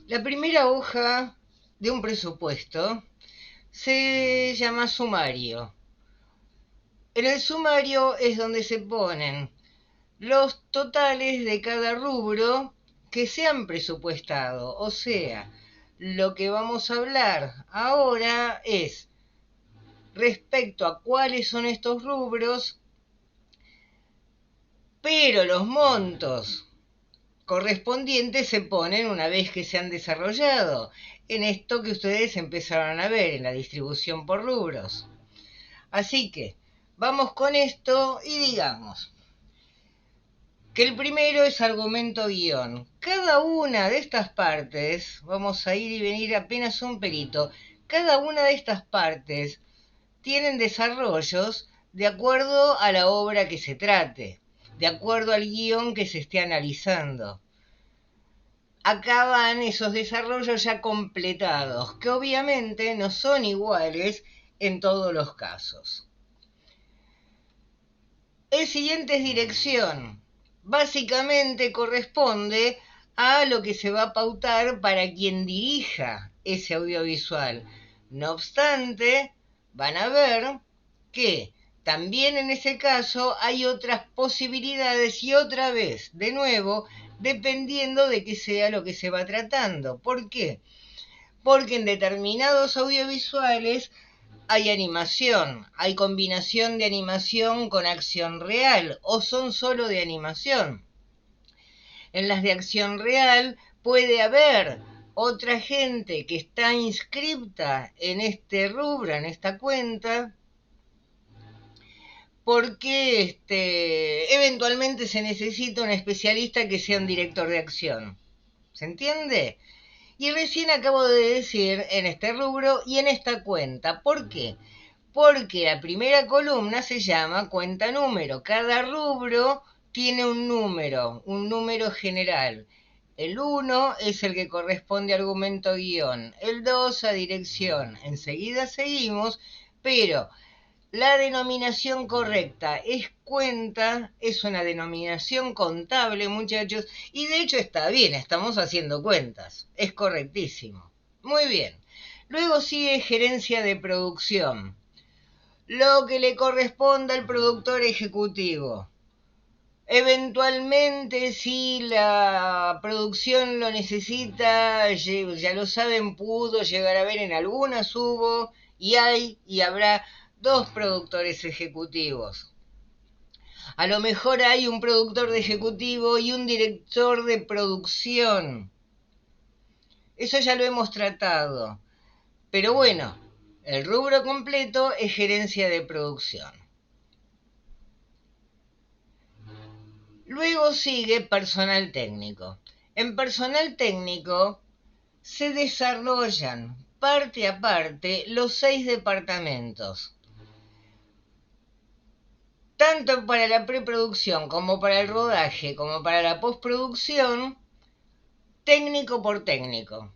La primera hoja de un presupuesto se llama sumario. En el sumario es donde se ponen los totales de cada rubro que se han presupuestado. O sea, lo que vamos a hablar ahora es respecto a cuáles son estos rubros, pero los montos correspondientes se ponen una vez que se han desarrollado en esto que ustedes empezaron a ver, en la distribución por rubros. Así que vamos con esto y digamos que el primero es argumento guión. Cada una de estas partes, vamos a ir y venir apenas un pelito, cada una de estas partes tienen desarrollos de acuerdo a la obra que se trate, de acuerdo al guión que se esté analizando. Acá van esos desarrollos ya completados, que obviamente no son iguales en todos los casos. El siguiente es dirección. Básicamente corresponde a lo que se va a pautar para quien dirija ese audiovisual. No obstante, van a ver que también en ese caso hay otras posibilidades y otra vez, de nuevo, dependiendo de qué sea lo que se va tratando. ¿Por qué? Porque en determinados audiovisuales hay animación, hay combinación de animación con acción real o son solo de animación. En las de acción real puede haber otra gente que está inscripta en este rubro, en esta cuenta, porque eventualmente se necesita un especialista que sea un director de acción. ¿Se entiende? Y recién acabo de decir en este rubro y en esta cuenta. ¿Por qué? Porque la primera columna se llama cuenta número. Cada rubro tiene un número general. El 1 es el que corresponde a argumento guión, el 2 a dirección. Enseguida seguimos, pero la denominación correcta es cuenta, es una denominación contable, muchachos, y de hecho está bien, estamos haciendo cuentas, es correctísimo. Muy bien. Luego sigue gerencia de producción, lo que le corresponde al productor ejecutivo. Eventualmente, si la producción lo necesita, ya lo saben, pudo llegar a ver en algunas hubo y hay y habrá dos productores ejecutivos. A lo mejor hay un productor de ejecutivo y un director de producción. Eso ya lo hemos tratado. Pero bueno, el rubro completo es gerencia de producción. Luego sigue personal técnico. En personal técnico se desarrollan parte a parte los 6 departamentos. Tanto para la preproducción como para el rodaje, como para la postproducción, técnico por técnico,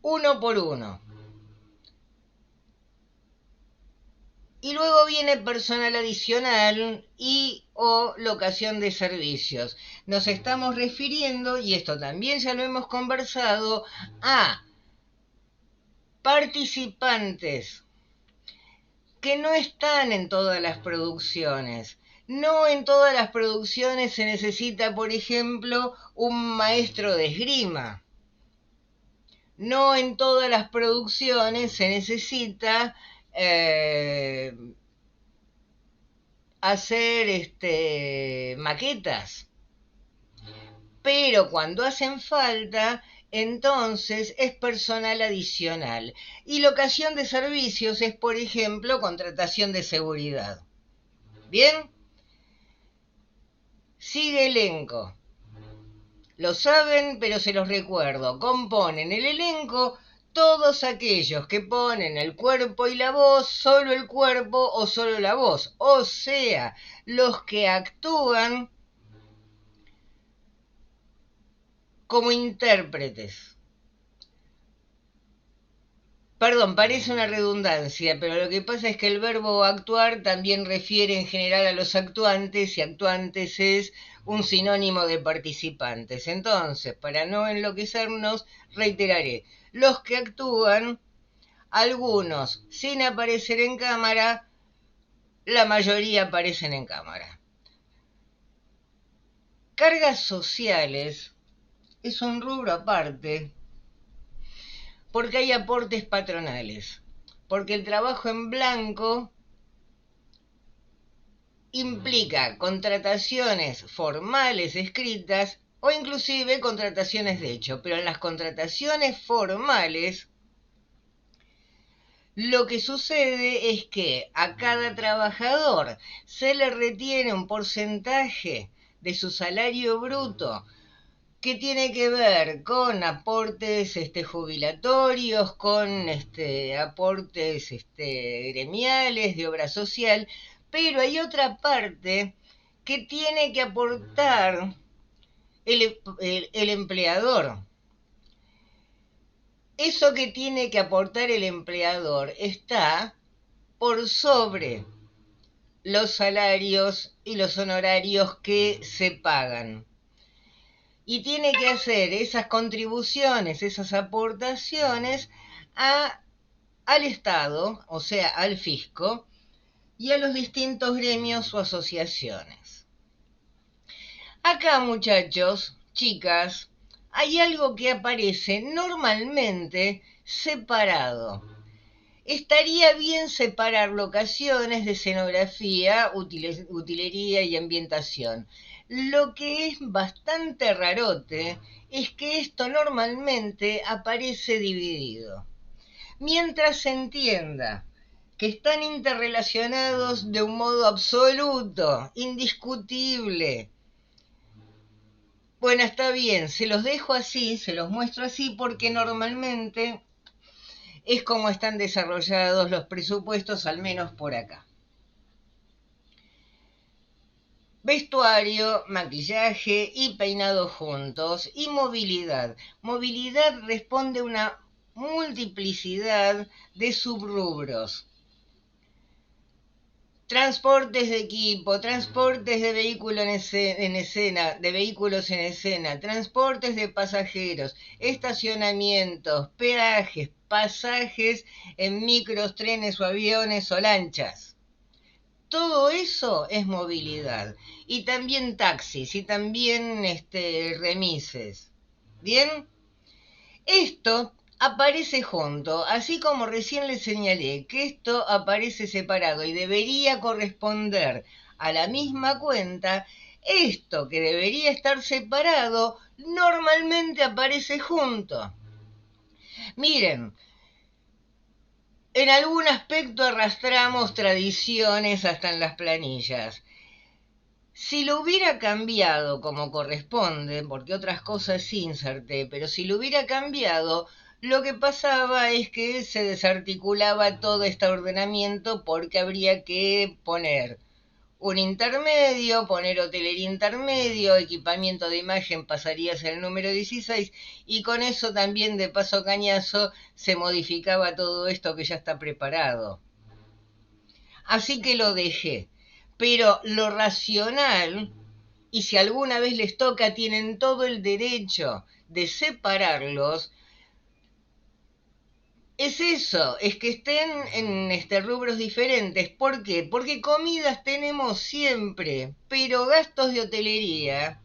uno por uno. Y luego viene personal adicional y o locación de servicios. Nos estamos refiriendo, y esto también ya lo hemos conversado, a participantes que no están en todas las producciones. No en todas las producciones se necesita, por ejemplo, un maestro de esgrima. No en todas las producciones se necesita hacer maquetas. Pero cuando hacen falta, entonces es personal adicional. Y locación de servicios es, por ejemplo, contratación de seguridad. ¿Bien? Sigue elenco. Lo saben, pero se los recuerdo. Componen el elenco todos aquellos que ponen el cuerpo y la voz, solo el cuerpo o solo la voz. O sea, los que actúan como intérpretes. Perdón, parece una redundancia, pero lo que pasa es que el verbo actuar también refiere en general a los actuantes y actuantes es un sinónimo de participantes. Entonces, para no enloquecernos, reiteraré, los que actúan, algunos sin aparecer en cámara, la mayoría aparecen en cámara. Cargas sociales es un rubro aparte porque hay aportes patronales, porque el trabajo en blanco implica contrataciones formales escritas o inclusive contrataciones de hecho, pero en las contrataciones formales lo que sucede es que a cada trabajador se le retiene un porcentaje de su salario bruto que tiene que ver con aportes jubilatorios, con aportes gremiales de obra social, pero hay otra parte que tiene que aportar el empleador. Eso que tiene que aportar el empleador está por sobre los salarios y los honorarios que se pagan. Y tiene que hacer esas contribuciones, esas aportaciones al Estado, o sea, al fisco, y a los distintos gremios o asociaciones. Acá, muchachos, chicas, hay algo que aparece normalmente separado. Estaría bien separar locaciones de escenografía, utilería y ambientación. Lo que es bastante rarote es que esto normalmente aparece dividido. Mientras se entienda que están interrelacionados de un modo absoluto, indiscutible. Bueno, está bien, se los dejo así, se los muestro así porque normalmente es como están desarrollados los presupuestos, al menos por acá. Vestuario, maquillaje y peinado juntos y movilidad. Movilidad responde a una multiplicidad de subrubros. Transportes de equipo, transportes de vehículos en escena, transportes de pasajeros, estacionamientos, peajes, pasajes en micros, trenes o aviones o lanchas. Todo eso es movilidad. Y también taxis, y también remises. ¿Bien? Esto aparece junto, así como recién les señalé que esto aparece separado y debería corresponder a la misma cuenta, esto que debería estar separado normalmente aparece junto. Miren, en algún aspecto arrastramos tradiciones hasta en las planillas. Si lo hubiera cambiado como corresponde, porque otras cosas sí inserté, pero si lo hubiera cambiado, lo que pasaba es que se desarticulaba todo este ordenamiento porque habría que poner un intermedio, poner hotelería intermedio, equipamiento de imagen pasaría a ser el número 16 y con eso también de paso cañazo se modificaba todo esto que ya está preparado. Así que lo dejé. Pero lo racional, y si alguna vez les toca, tienen todo el derecho de separarlos, es eso, es que estén en rubros diferentes. ¿Por qué? Porque comidas tenemos siempre, pero gastos de hotelería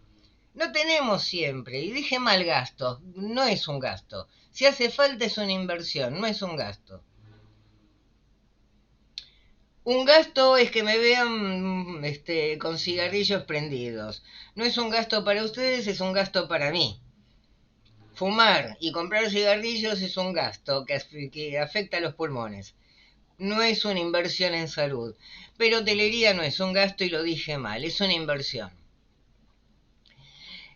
no tenemos siempre. Y dije mal gasto, no es un gasto. Si hace falta es una inversión, no es un gasto. Un gasto es que me vean con cigarrillos prendidos. No es un gasto para ustedes, es un gasto para mí. Fumar y comprar cigarrillos es un gasto que afecta a los pulmones. No es una inversión en salud. Pero hotelería no es un gasto y lo dije mal, es una inversión.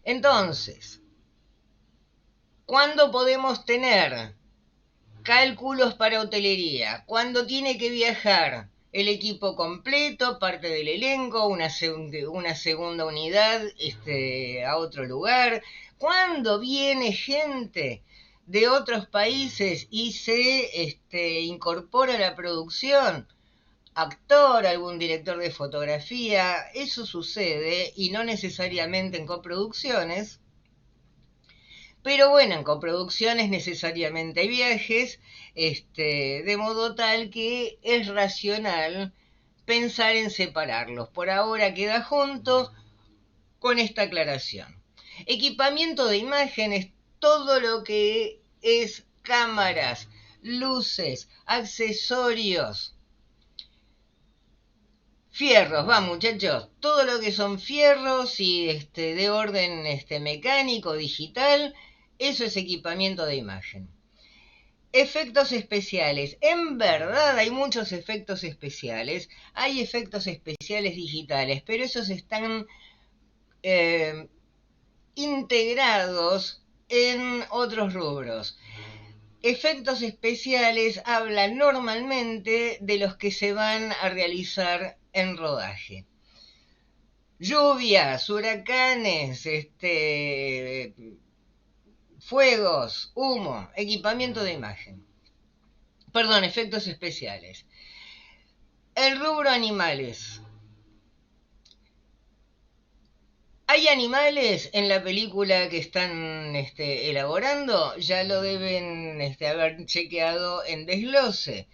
Entonces, ¿cuándo podemos tener cálculos para hotelería? ¿Cuándo tiene que viajar el equipo completo, parte del elenco, una segunda unidad a otro lugar? ¿Cuándo viene gente de otros países y se incorpora a la producción, actor, algún director de fotografía, eso sucede y no necesariamente en coproducciones, pero bueno, en coproducciones necesariamente hay viajes, de modo tal que es racional pensar en separarlos. Por ahora queda junto con esta aclaración. Equipamiento de imágenes, todo lo que es cámaras, luces, accesorios, fierros, va muchachos, todo lo que son fierros y de orden mecánico, digital, eso es equipamiento de imagen. Efectos especiales. En verdad hay muchos efectos especiales. Hay efectos especiales digitales, pero esos están integrados en otros rubros. Efectos especiales hablan normalmente de los que se van a realizar en rodaje. Lluvias, huracanes, fuegos, humo, equipamiento de imagen. Perdón, efectos especiales. El rubro animales. ¿Hay animales en la película que están elaborando? Ya lo deben haber chequeado en desglose.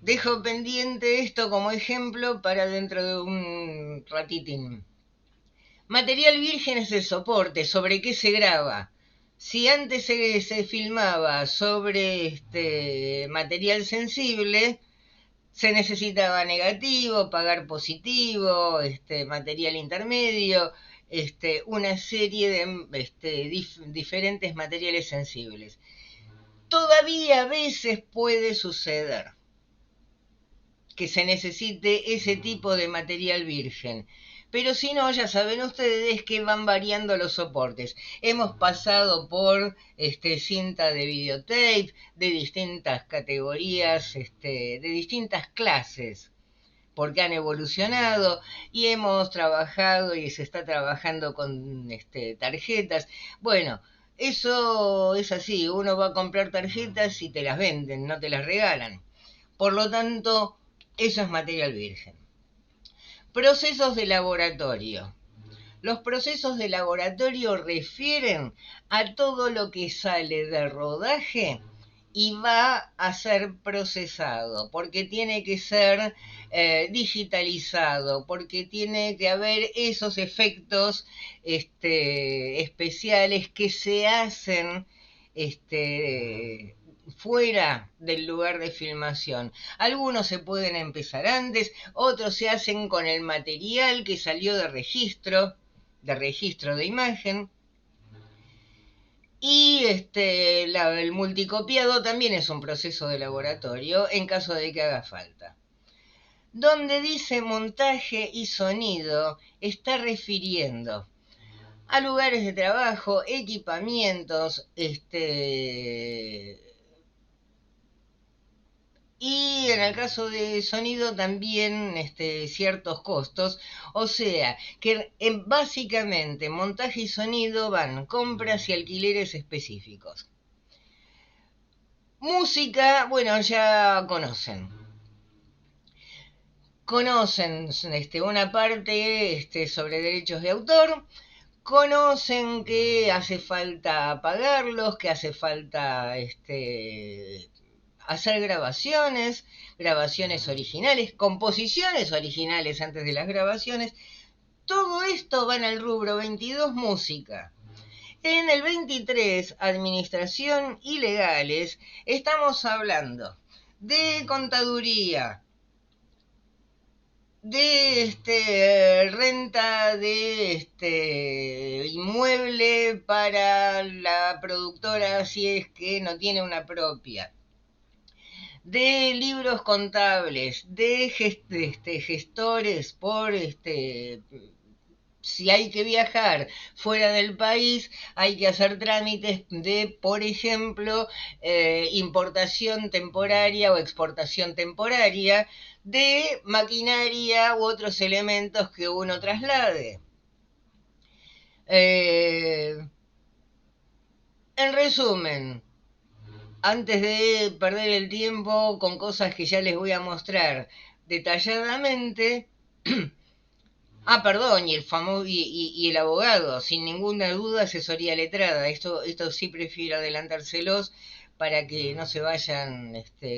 Dejo pendiente esto como ejemplo para dentro de un ratitín. Material virgen es el soporte, sobre qué se graba. Si antes se filmaba sobre material sensible, se necesitaba negativo, pagar positivo, material intermedio, una serie de diferentes materiales sensibles. Todavía a veces puede suceder que se necesite ese tipo de material virgen. Pero si no, ya saben ustedes que van variando los soportes. Hemos pasado por cinta de videotape, de distintas categorías, de distintas clases, porque han evolucionado y hemos trabajado y se está trabajando con tarjetas. Bueno, eso es así, uno va a comprar tarjetas y te las venden, no te las regalan. Por lo tanto, eso es material virgen. Procesos de laboratorio. Los procesos de laboratorio refieren a todo lo que sale del rodaje y va a ser procesado, porque tiene que ser digitalizado, porque tiene que haber esos efectos especiales que se hacen fuera del lugar de filmación. Algunos se pueden empezar antes, otros se hacen con el material que salió de registro de imagen. Y el multicopiado también es un proceso de laboratorio en caso de que haga falta. Donde dice montaje y sonido, está refiriendo a lugares de trabajo, equipamientos, y en el caso de sonido también ciertos costos. O sea, que básicamente montaje y sonido van compras y alquileres específicos. Música, bueno, ya conocen. Conocen una parte sobre derechos de autor. Conocen que hace falta pagarlos, que hace falta hacer grabaciones originales, composiciones originales antes de las grabaciones. Todo esto va en el rubro 22, música. En el 23, administración y legales, estamos hablando de contaduría, de renta de inmueble para la productora si es que no tiene una propia, de libros contables, de gestores por si hay que viajar fuera del país, hay que hacer trámites de, por ejemplo, importación temporaria o exportación temporaria de maquinaria u otros elementos que uno traslade. En resumen, antes de perder el tiempo con cosas que ya les voy a mostrar detalladamente, perdón, y el y el abogado, sin ninguna duda, asesoría letrada. Esto sí prefiero adelantárselos para que no se vayan,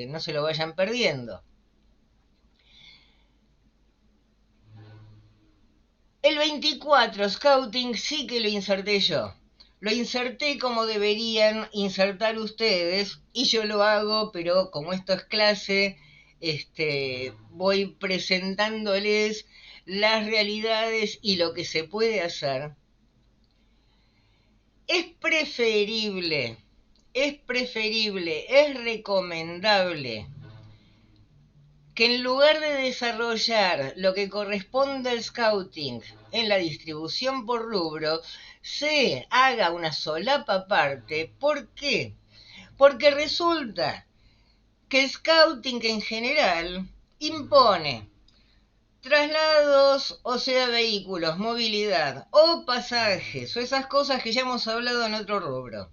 no se lo vayan perdiendo. El 24 Scouting sí que lo inserté yo. Lo inserté como deberían insertar ustedes y yo lo hago, pero como esto es clase, voy presentándoles las realidades y lo que se puede hacer. Es preferible, es recomendable que en lugar de desarrollar lo que corresponde al scouting en la distribución por rubro, se haga una solapa aparte. ¿Por qué? Porque resulta que el scouting en general impone traslados, o sea, vehículos, movilidad, o pasajes, o esas cosas que ya hemos hablado en otro rubro.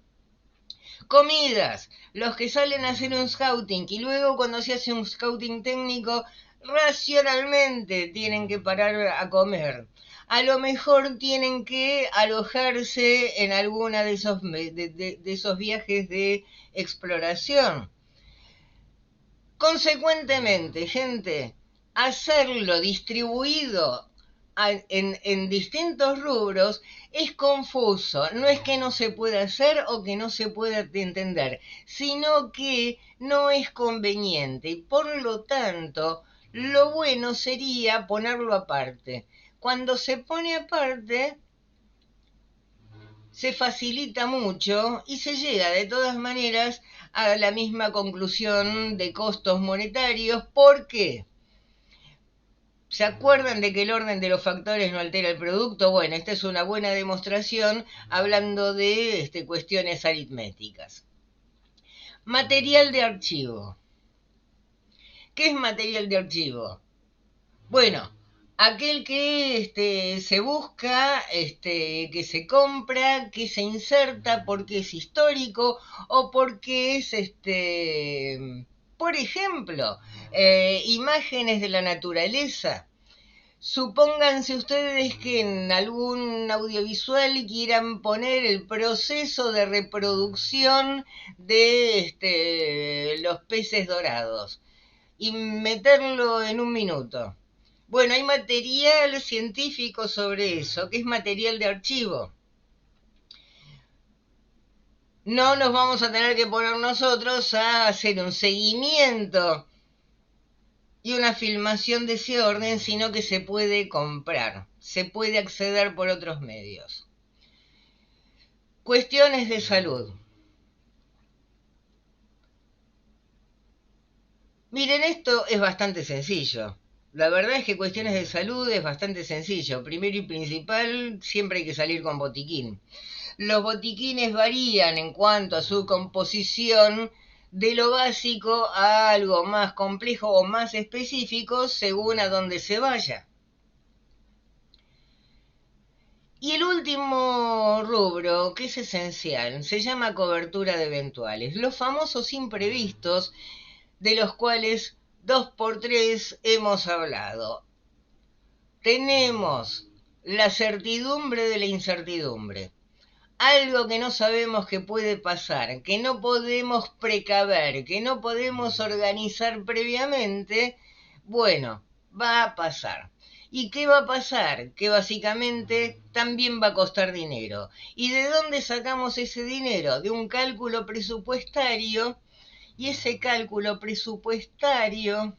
Comidas, los que salen a hacer un scouting y luego cuando se hace un scouting técnico, racionalmente tienen que parar a comer. A lo mejor tienen que alojarse en alguna de esos viajes de exploración. Consecuentemente, gente, hacerlo distribuido en distintos rubros es confuso. No es que no se pueda hacer o que no se pueda entender, sino que no es conveniente. Y por lo tanto, lo bueno sería ponerlo aparte. Cuando se pone aparte, se facilita mucho y se llega de todas maneras a la misma conclusión de costos monetarios. ¿Por qué? ¿Se acuerdan de que el orden de los factores no altera el producto? Bueno, esta es una buena demostración hablando de cuestiones aritméticas. Material de archivo. ¿Qué es material de archivo? Bueno, aquel que se busca, que se compra, que se inserta porque es histórico o porque es, por ejemplo, imágenes de la naturaleza. Supónganse ustedes que en algún audiovisual quieran poner el proceso de reproducción de los peces dorados y meterlo en un minuto. Bueno, hay material científico sobre eso, que es material de archivo. No nos vamos a tener que poner nosotros a hacer un seguimiento y una filmación de ese orden, sino que se puede comprar, se puede acceder por otros medios. Cuestiones de salud. Miren, esto es bastante sencillo. La verdad es que cuestiones de salud es bastante sencillo. Primero y principal, siempre hay que salir con botiquín. Los botiquines varían en cuanto a su composición de lo básico a algo más complejo o más específico según a dónde se vaya. Y el último rubro, que es esencial, se llama cobertura de eventuales. Los famosos imprevistos de los cuales 2x3 hemos hablado. Tenemos la certidumbre de la incertidumbre. Algo que no sabemos que puede pasar, que no podemos precaver, que no podemos organizar previamente, bueno, va a pasar. ¿Y qué va a pasar? Que básicamente también va a costar dinero. ¿Y de dónde sacamos ese dinero? De un cálculo presupuestario, y ese cálculo presupuestario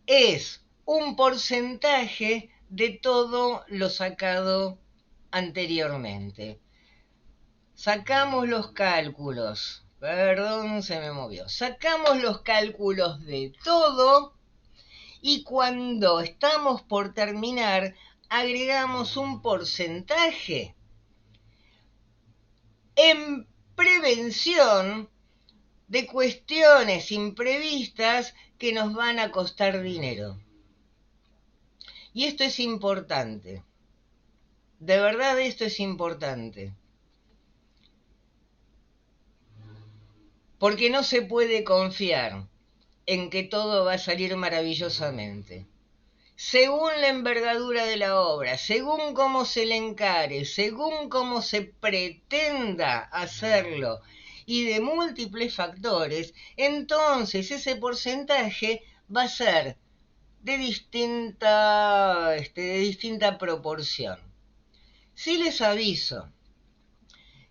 es un porcentaje de todo lo sacado anteriormente. Sacamos los cálculos, perdón, se me movió. Sacamos los cálculos de todo y cuando estamos por terminar, agregamos un porcentaje en prevención de cuestiones imprevistas que nos van a costar dinero. Y esto es importante. De verdad esto es importante. Porque no se puede confiar en que todo va a salir maravillosamente. Según la envergadura de la obra, según cómo se le encare, según cómo se pretenda hacerlo y de múltiples factores, entonces ese porcentaje va a ser de distinta proporción. Sí les aviso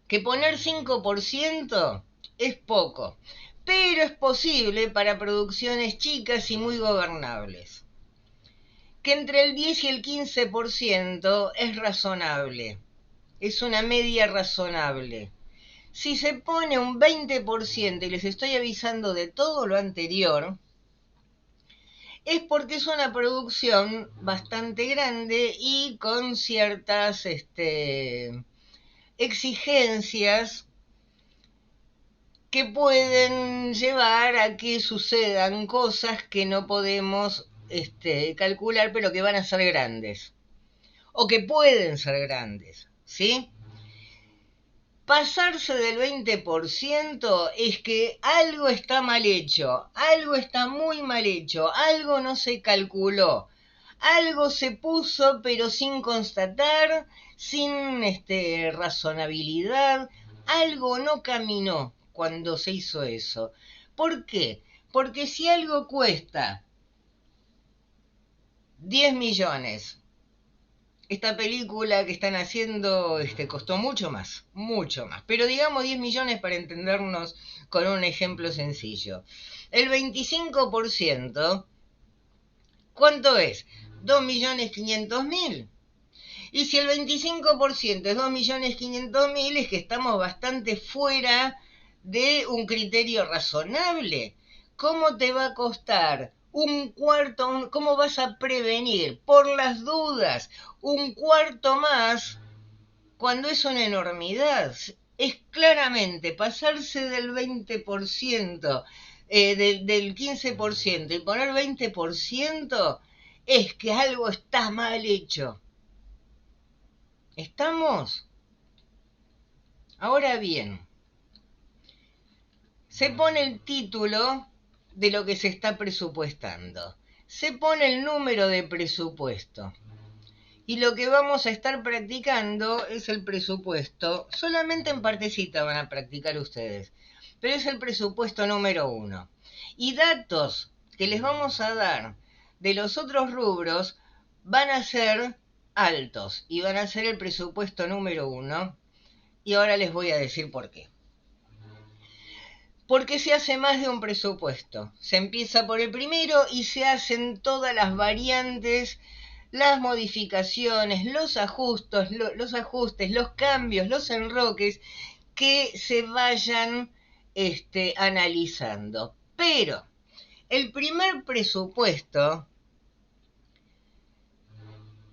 que poner 5% es poco, pero es posible para producciones chicas y muy gobernables. Que entre el 10 y el 15% es razonable, es una media razonable. Si se pone un 20%, y les estoy avisando de todo lo anterior, es porque es una producción bastante grande y con ciertas exigencias que pueden llevar a que sucedan cosas que no podemos calcular, pero que van a ser grandes. O que pueden ser grandes, ¿sí? Pasarse del 20% es que algo está mal hecho, algo está muy mal hecho, algo no se calculó, algo se puso pero sin constatar, sin razonabilidad, algo no caminó cuando se hizo eso. ¿Por qué? Porque si algo cuesta 10 millones, esta película que están haciendo costó mucho más. Pero digamos 10 millones para entendernos con un ejemplo sencillo. El 25%, ¿cuánto es? 2.500.000. Y si el 25% es 2.500.000, es que estamos bastante fuera de un criterio razonable. ¿Cómo te va a costar un cuarto? ¿Cómo vas a prevenir por las dudas un cuarto más cuando es una enormidad? Es claramente pasarse del 20%, del 15% y poner 20%, es que algo está mal hecho. ¿Estamos? Ahora bien, se pone el título de lo que se está presupuestando. Se pone el número de presupuesto. Y lo que vamos a estar practicando es el presupuesto. Solamente en partecita van a practicar ustedes. Pero es el presupuesto número 1. Y datos que les vamos a dar de los otros rubros van a ser altos. Y van a ser el presupuesto número 1. Y ahora les voy a decir por qué. Porque se hace más de un presupuesto. Se empieza por el primero y se hacen todas las variantes, las modificaciones, los ajustes, los cambios, los enroques que se vayan analizando. Pero el primer presupuesto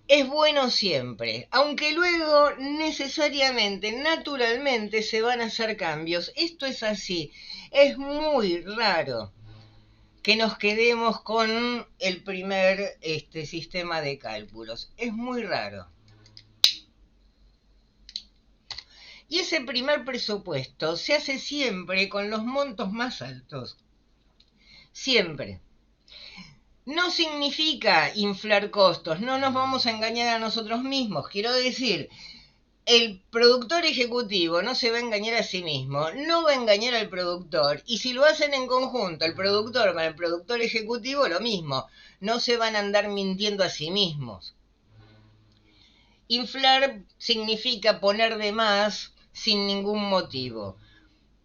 es bueno siempre, aunque luego necesariamente, naturalmente se van a hacer cambios. Esto es así. Es muy raro que nos quedemos con el primer sistema de cálculos. Es muy raro. Y ese primer presupuesto se hace siempre con los montos más altos. Siempre. No significa inflar costos, no nos vamos a engañar a nosotros mismos. Quiero decir, el productor ejecutivo no se va a engañar a sí mismo, no va a engañar al productor, y si lo hacen en conjunto, el productor con el productor ejecutivo, lo mismo, no se van a andar mintiendo a sí mismos. Inflar significa poner de más sin ningún motivo,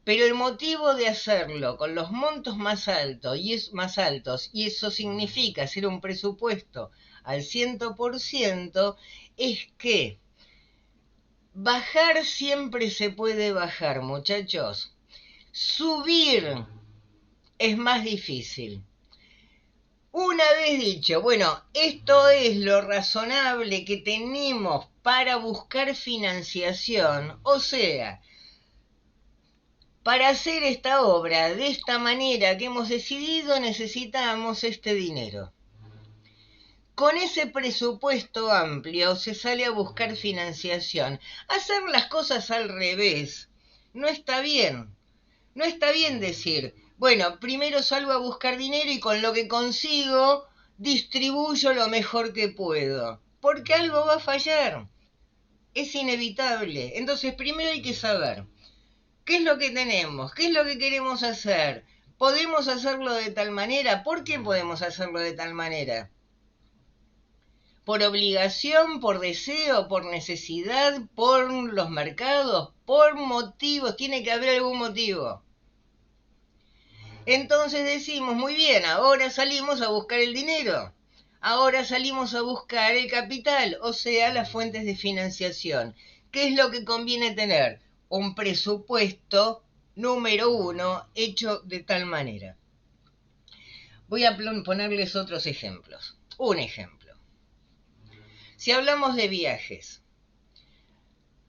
pero el motivo de hacerlo con los montos más altos, y eso significa hacer un presupuesto al 100%, es que bajar siempre se puede bajar, muchachos. Subir es más difícil. Una vez dicho, bueno, esto es lo razonable que tenemos para buscar financiación, o sea, para hacer esta obra de esta manera que hemos decidido necesitamos este dinero. Con ese presupuesto amplio se sale a buscar financiación. Hacer las cosas al revés no está bien. No está bien decir, bueno, primero salgo a buscar dinero y con lo que consigo distribuyo lo mejor que puedo, porque algo va a fallar. Es inevitable. Entonces, primero hay que saber qué es lo que tenemos, qué es lo que queremos hacer. ¿Podemos hacerlo de tal manera? ¿Por qué podemos hacerlo de tal manera? ¿Por obligación, por deseo, por necesidad, por los mercados, por motivos? Tiene que haber algún motivo. Entonces decimos, muy bien, ahora salimos a buscar el dinero. Ahora salimos a buscar el capital, o sea, las fuentes de financiación. ¿Qué es lo que conviene tener? Un presupuesto número uno hecho de tal manera. Voy a ponerles otros ejemplos. Un ejemplo. Si hablamos de viajes,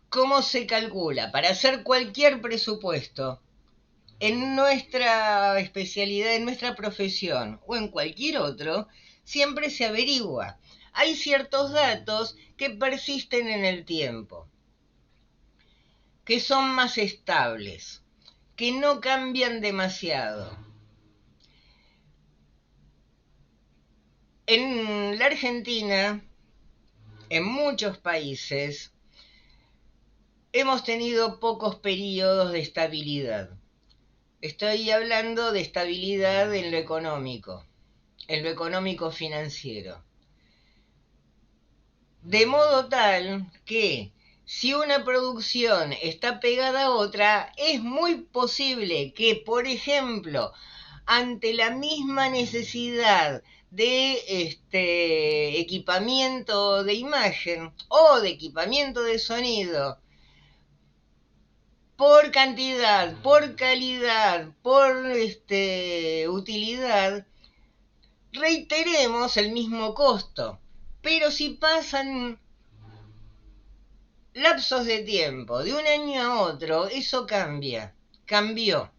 ¿cómo se calcula? Para hacer cualquier presupuesto, en nuestra especialidad, en nuestra profesión o en cualquier otro, siempre se averigua. Hay ciertos datos que persisten en el tiempo, que son más estables, que no cambian demasiado. En la Argentina, en muchos países, hemos tenido pocos periodos de estabilidad. Estoy hablando de estabilidad en lo económico financiero. De modo tal que si una producción está pegada a otra, es muy posible que, por ejemplo, ante la misma necesidad de equipamiento de imagen o de equipamiento de sonido, por cantidad, por calidad, por utilidad, reiteremos el mismo costo. Pero si pasan lapsos de tiempo, de un año a otro, eso cambia, cambió.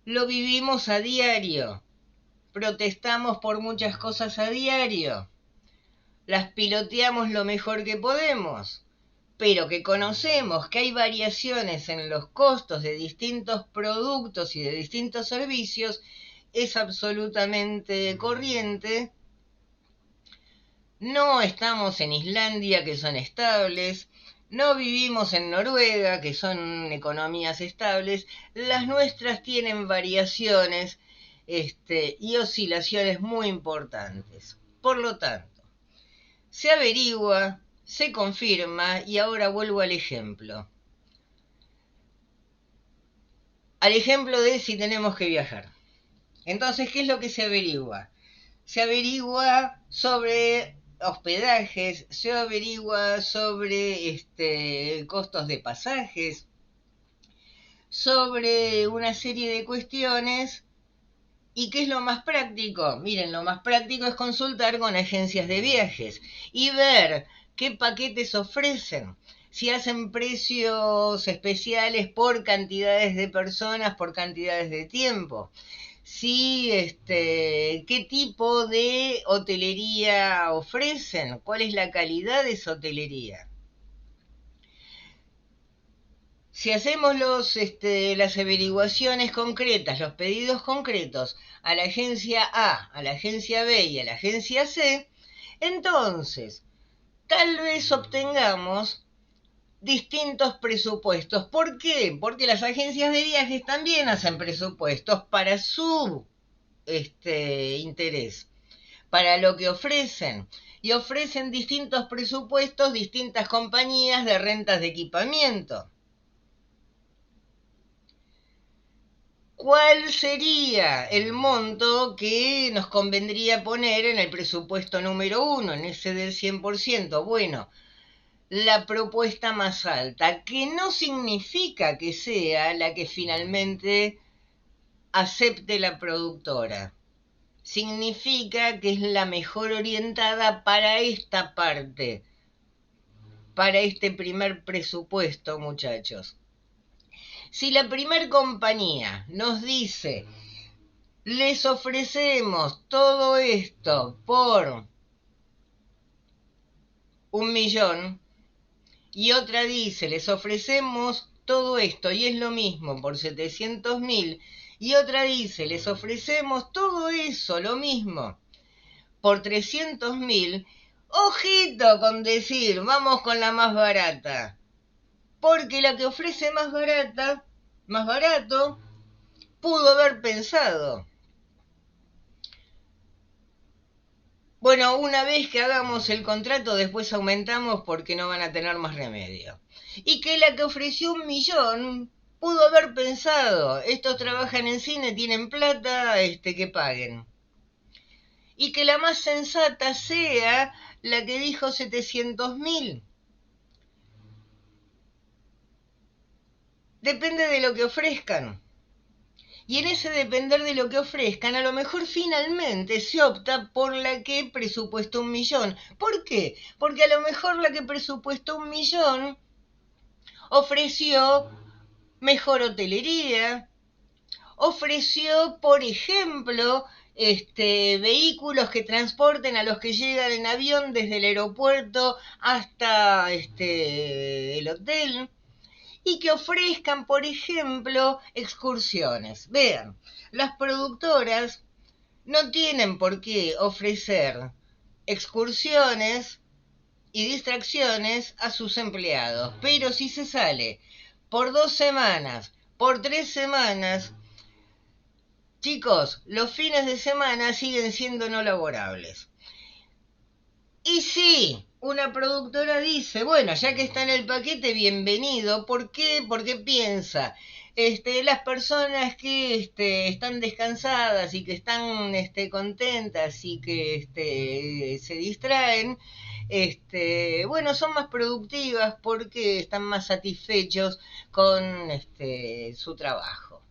Lo vivimos a diario, protestamos por muchas cosas a diario, las piloteamos lo mejor que podemos, pero que conocemos que hay variaciones en los costos de distintos productos y de distintos servicios, es absolutamente corriente. No estamos en Islandia, que son estables, no vivimos en Noruega, que son economías estables. Las nuestras tienen variaciones y oscilaciones muy importantes. Por lo tanto, se averigua, se confirma y ahora vuelvo al ejemplo. Al ejemplo de si tenemos que viajar. Entonces, ¿qué es lo que se averigua? Se averigua sobre hospedajes, se averigua sobre costos de pasajes, sobre una serie de cuestiones. ¿Y qué es lo más práctico? Miren, lo más práctico es consultar con agencias de viajes y ver qué paquetes ofrecen. Si hacen precios especiales por cantidades de personas, por cantidades de tiempo. Si, qué tipo de hotelería ofrecen, cuál es la calidad de esa hotelería. Si hacemos las averiguaciones concretas, los pedidos concretos a la agencia A, a la agencia B y a la agencia C, entonces tal vez obtengamos distintos presupuestos. ¿Por qué? Porque las agencias de viajes también hacen presupuestos para su interés, para lo que ofrecen. Y ofrecen distintos presupuestos, distintas compañías de rentas de equipamiento. ¿Cuál sería el monto que nos convendría poner en el presupuesto número uno, en ese del 100%? Bueno, la propuesta más alta, que no significa que sea la que finalmente acepte la productora. Significa que es la mejor orientada para esta parte, para este primer presupuesto, muchachos. Si la primer compañía nos dice les ofrecemos todo esto por 1.000.000, y otra dice, les ofrecemos todo esto y es lo mismo por 700.000, y otra dice, les ofrecemos todo eso, lo mismo, por 300.000, ojito con decir, vamos con la más barata, porque la que ofrece más barata, más barato, pudo haber pensado, bueno, una vez que hagamos el contrato, después aumentamos porque no van a tener más remedio. Y que la que ofreció 1.000.000 pudo haber pensado, estos trabajan en cine, tienen plata, que paguen. Y que la más sensata sea la que dijo 700.000. Depende de lo que ofrezcan. Y en ese depender de lo que ofrezcan, a lo mejor finalmente se opta por la que presupuestó 1.000.000. ¿Por qué? Porque a lo mejor la que presupuestó 1.000.000 ofreció mejor hotelería, ofreció, por ejemplo, vehículos que transporten a los que llegan en avión desde el aeropuerto hasta el hotel, y que ofrezcan, por ejemplo, excursiones. Vean, las productoras no tienen por qué ofrecer excursiones y distracciones a sus empleados, pero si se sale por 2 semanas, por 3 semanas, chicos, los fines de semana siguen siendo no laborables. Y sí, una productora dice, bueno, ya que está en el paquete, bienvenido. ¿Por qué? Porque piensa, las personas que están descansadas y que están contentas y que se distraen, bueno, son más productivas porque están más satisfechos con su trabajo.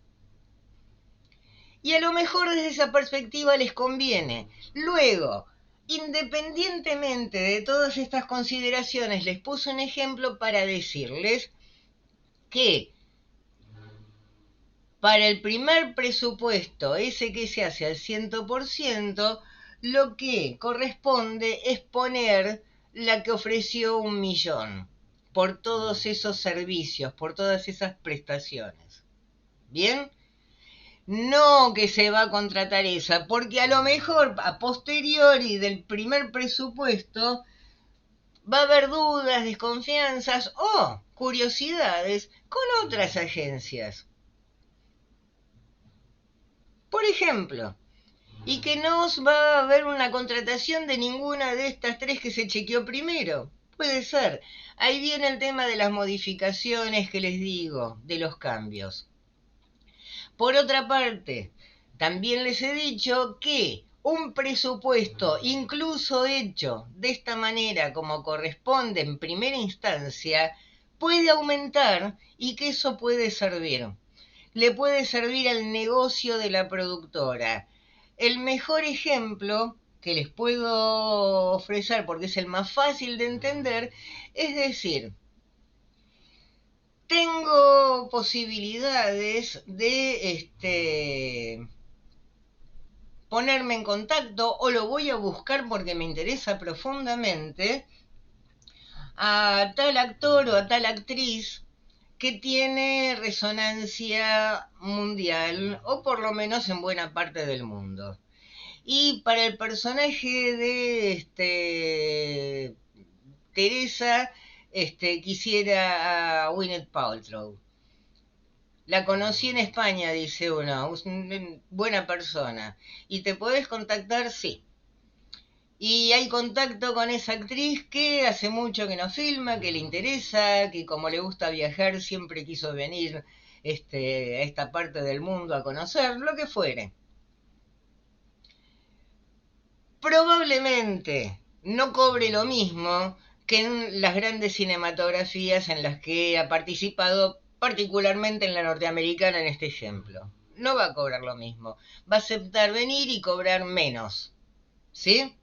Y a lo mejor desde esa perspectiva les conviene. Luego, independientemente de todas estas consideraciones, les puse un ejemplo para decirles que para el primer presupuesto, ese que se hace al 100%, lo que corresponde es poner la que ofreció 1.000.000 por todos esos servicios, por todas esas prestaciones. ¿Bien? No que se va a contratar esa, porque a lo mejor a posteriori del primer presupuesto va a haber dudas, desconfianzas o curiosidades con otras agencias. Por ejemplo, y que no va a haber una contratación de ninguna de estas tres que se chequeó primero. Puede ser. Ahí viene el tema de las modificaciones que les digo, de los cambios. Por otra parte, también les he dicho que un presupuesto, incluso hecho de esta manera como corresponde en primera instancia, puede aumentar y que eso puede servir. Le puede servir al negocio de la productora. El mejor ejemplo que les puedo ofrecer, porque es el más fácil de entender, es decir, tengo posibilidades de ponerme en contacto, o lo voy a buscar porque me interesa profundamente, a tal actor o a tal actriz que tiene resonancia mundial, o por lo menos en buena parte del mundo. Y para el personaje de Teresa, quisiera a Gwyneth Paltrow. La conocí en España, dice uno, buena persona. ¿Y te podés contactar? Sí. Y hay contacto con esa actriz que hace mucho que no filma, que le interesa, que como le gusta viajar, siempre quiso venir a esta parte del mundo a conocer, lo que fuere. Probablemente no cobre lo mismo que en las grandes cinematografías en las que ha participado, particularmente en la norteamericana en este ejemplo. No va a cobrar lo mismo. Va a aceptar venir y cobrar menos. ¿Sí?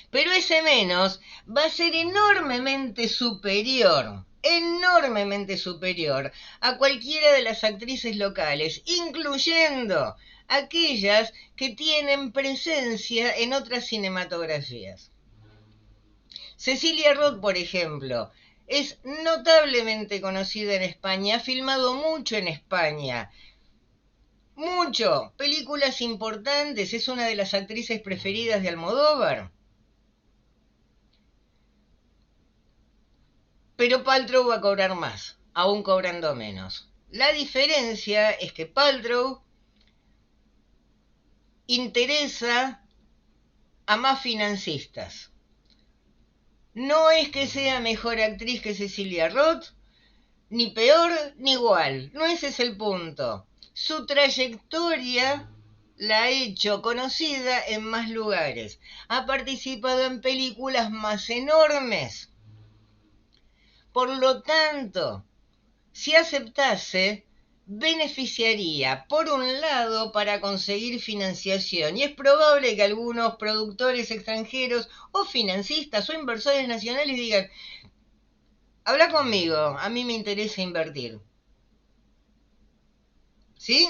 Pero ese menos va a ser enormemente superior a cualquiera de las actrices locales, incluyendo aquellas que tienen presencia en otras cinematografías. Cecilia Roth, por ejemplo, es notablemente conocida en España, ha filmado mucho en España, mucho, películas importantes, es una de las actrices preferidas de Almodóvar. Pero Paltrow va a cobrar más, aún cobrando menos. La diferencia es que Paltrow interesa a más financistas. No es que sea mejor actriz que Cecilia Roth, ni peor ni igual. No ese es el punto. Su trayectoria la ha hecho conocida en más lugares. Ha participado en películas más enormes. Por lo tanto, si aceptase, beneficiaría, por un lado, para conseguir financiación, y es probable que algunos productores extranjeros o financistas o inversores nacionales digan, habla conmigo, a mí me interesa invertir. ¿Sí?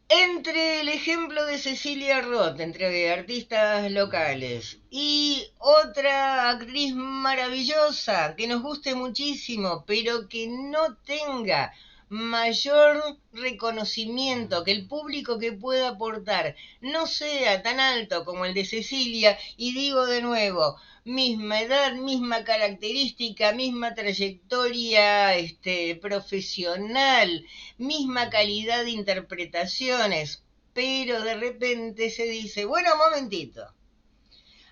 Entre el ejemplo de Cecilia Roth, entre artistas locales, y otra actriz maravillosa que nos guste muchísimo, pero que no tenga mayor reconocimiento, que el público que pueda aportar no sea tan alto como el de Cecilia, y digo de nuevo, misma edad, misma característica, misma trayectoria profesional, misma calidad de interpretaciones, pero de repente se dice, bueno, un momentito,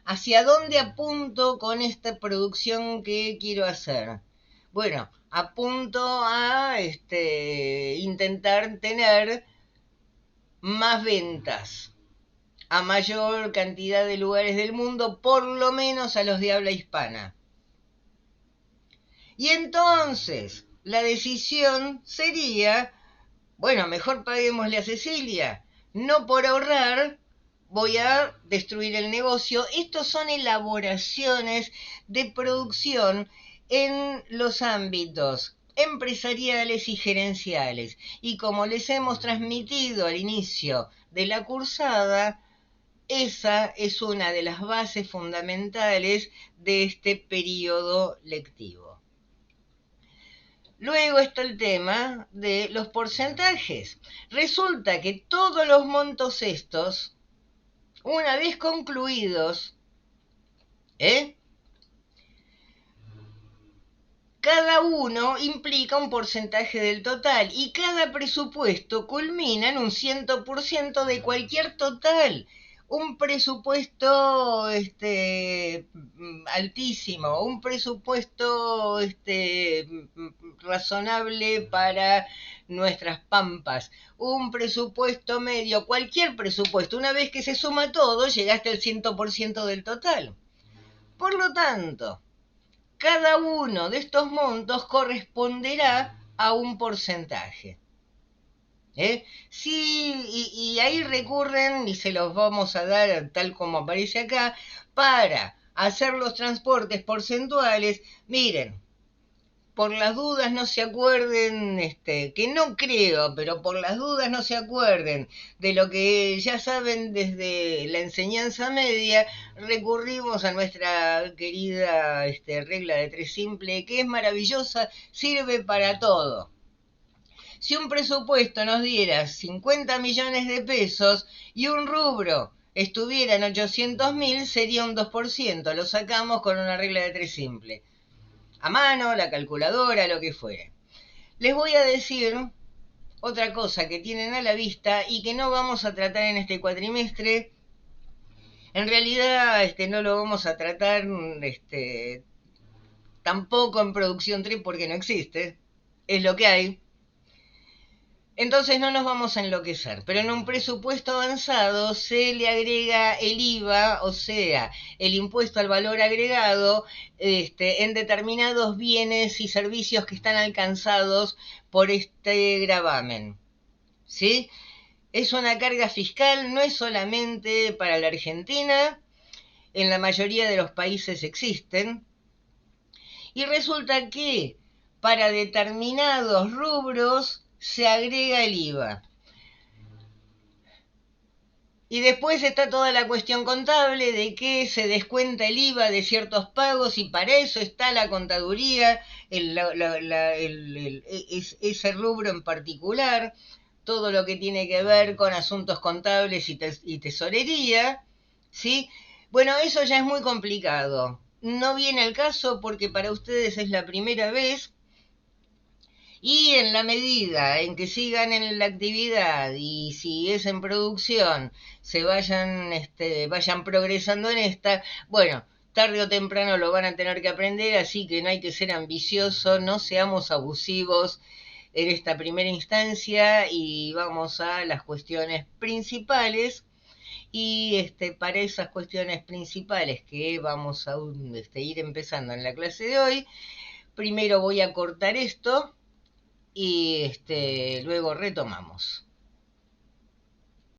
¿hacia dónde apunto con esta producción que quiero hacer? Bueno, apunto a intentar tener más ventas a mayor cantidad de lugares del mundo, por lo menos a los de habla hispana. Y entonces la decisión sería, bueno, mejor paguémosle a Cecilia. No por ahorrar voy a destruir el negocio. Estos son elaboraciones de producción en los ámbitos empresariales y gerenciales. Y como les hemos transmitido al inicio de la cursada, esa es una de las bases fundamentales de este periodo lectivo. Luego está el tema de los porcentajes. Resulta que todos los montos estos, una vez concluidos, cada uno implica un porcentaje del total y cada presupuesto culmina en un 100% de cualquier total. Un presupuesto altísimo, un presupuesto razonable para nuestras pampas, un presupuesto medio, cualquier presupuesto, una vez que se suma todo, llegaste al 100% del total. Por lo tanto, cada uno de estos montos corresponderá a un porcentaje. Sí, y ahí recurren, y se los vamos a dar tal como aparece acá, para hacer los transportes porcentuales. Miren, por las dudas no se acuerden, que no creo, pero por las dudas no se acuerden de lo que ya saben desde la enseñanza media, recurrimos a nuestra querida regla de tres simple, que es maravillosa, sirve para todo. Si un presupuesto nos diera 50 millones de pesos y un rubro estuviera en 800.000, sería un 2%. Lo sacamos con una regla de tres simple. A mano, la calculadora, lo que fuere. Les voy a decir otra cosa que tienen a la vista y que no vamos a tratar en este cuatrimestre. En realidad no lo vamos a tratar tampoco en producción 3 porque no existe. Es lo que hay. Entonces no nos vamos a enloquecer, pero en un presupuesto avanzado se le agrega el IVA, o sea, el impuesto al valor agregado, en determinados bienes y servicios que están alcanzados por este gravamen. ¿Sí? Es una carga fiscal, no es solamente para la Argentina, en la mayoría de los países existen, y resulta que para determinados rubros se agrega el IVA. Y después está toda la cuestión contable de que se descuenta el IVA de ciertos pagos y para eso está la contaduría, ese rubro en particular, todo lo que tiene que ver con asuntos contables y tesorería, ¿sí? Bueno, eso ya es muy complicado. No viene al caso porque para ustedes es la primera vez y en la medida en que sigan en la actividad y si es en producción, vayan progresando en esta, bueno, tarde o temprano lo van a tener que aprender, así que no hay que ser ambicioso, no seamos abusivos en esta primera instancia y vamos a las cuestiones principales. Y para esas cuestiones principales que vamos a ir empezando en la clase de hoy, primero voy a cortar esto y luego retomamos.